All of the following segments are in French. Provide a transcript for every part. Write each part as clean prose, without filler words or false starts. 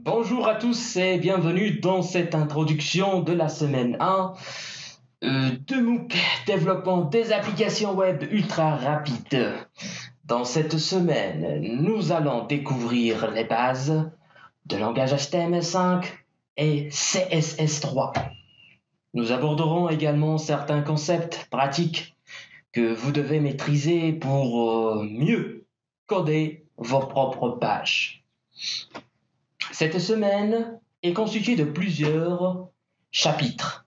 Bonjour à tous et bienvenue dans cette introduction de la semaine 1 de MOOC, développement des applications web ultra rapides. Dans cette semaine, nous allons découvrir les bases de langage HTML5 et CSS3. Nous aborderons également certains concepts pratiques que vous devez maîtriser pour mieux coder vos propres pages. Cette semaine est constituée de plusieurs chapitres.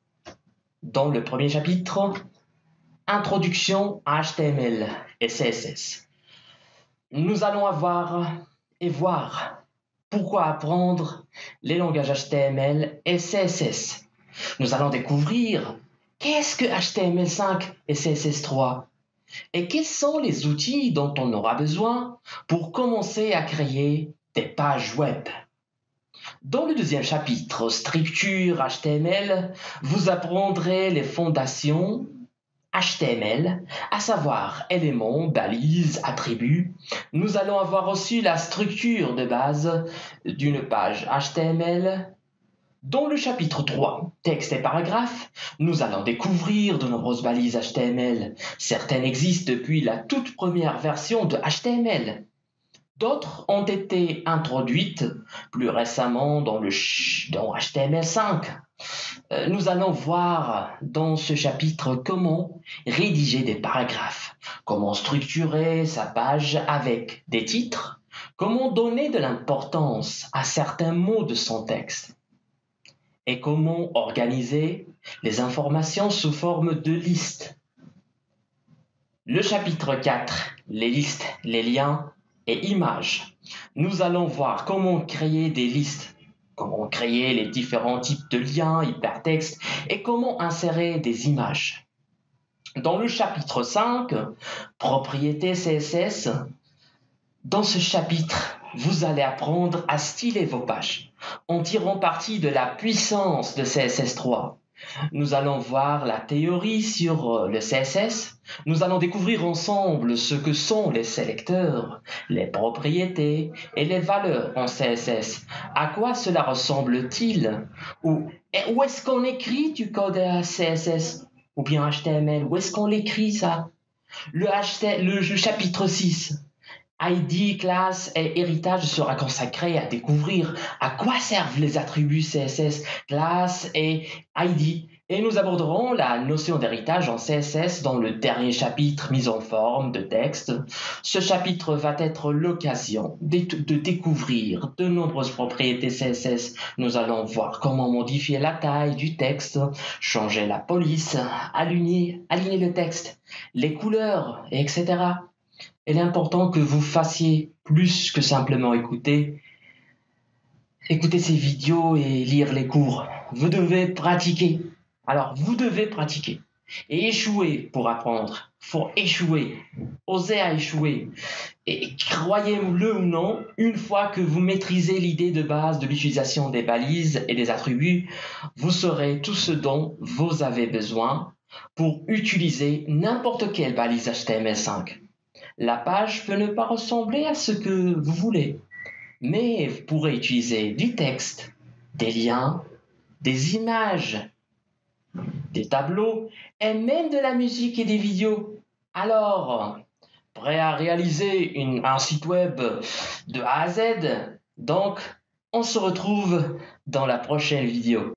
Dans le premier chapitre, Introduction à HTML et CSS. Nous allons voir pourquoi apprendre les langages HTML et CSS. Nous allons découvrir qu'est-ce que HTML5 et CSS3 et quels sont les outils dont on aura besoin pour commencer à créer des pages web. Dans le deuxième chapitre, Structure HTML, vous apprendrez les fondations HTML, à savoir éléments, balises, attributs. Nous allons avoir aussi la structure de base d'une page HTML. Dans le chapitre 3, texte et paragraphes, nous allons découvrir de nombreuses balises HTML. Certaines existent depuis la toute première version de HTML. D'autres ont été introduites plus récemment dans HTML5. Nous allons voir dans ce chapitre comment rédiger des paragraphes, comment structurer sa page avec des titres, comment donner de l'importance à certains mots de son texte et comment organiser les informations sous forme de listes. Le chapitre 4, les listes, les liens et images. Nous allons voir comment créer des listes, comment créer les différents types de liens, hypertextes et comment insérer des images. Dans le chapitre 5, propriétés CSS, dans ce chapitre, vous allez apprendre à styler vos pages en tirant parti de la puissance de CSS3. Nous allons voir la théorie sur le CSS. Nous allons découvrir ensemble ce que sont les sélecteurs, les propriétés et les valeurs en CSS. À quoi cela ressemble-t-il? Où est-ce qu'on écrit du code CSS ou bien HTML? Où est-ce qu'on l'écrit ça? Le chapitre 6. ID, classe et héritage sera consacré à découvrir à quoi servent les attributs CSS, classe et ID. Et nous aborderons la notion d'héritage en CSS dans le dernier chapitre mise en forme de texte. Ce chapitre va être l'occasion de découvrir de nombreuses propriétés CSS. Nous allons voir comment modifier la taille du texte, changer la police, aligner le texte, les couleurs, etc. Il est important que vous fassiez plus que simplement écouter ces vidéos et lire les cours. Vous devez pratiquer. Alors, vous devez pratiquer et échouer pour apprendre. Il faut échouer, oser à échouer. Et croyez-le ou non, une fois que vous maîtrisez l'idée de base de l'utilisation des balises et des attributs, vous saurez tout ce dont vous avez besoin pour utiliser n'importe quelle balise HTML5. La page peut ne pas ressembler à ce que vous voulez, mais vous pourrez utiliser du texte, des liens, des images, des tableaux et même de la musique et des vidéos. Alors, prêt à réaliser un site web de A à Z? Donc, on se retrouve dans la prochaine vidéo.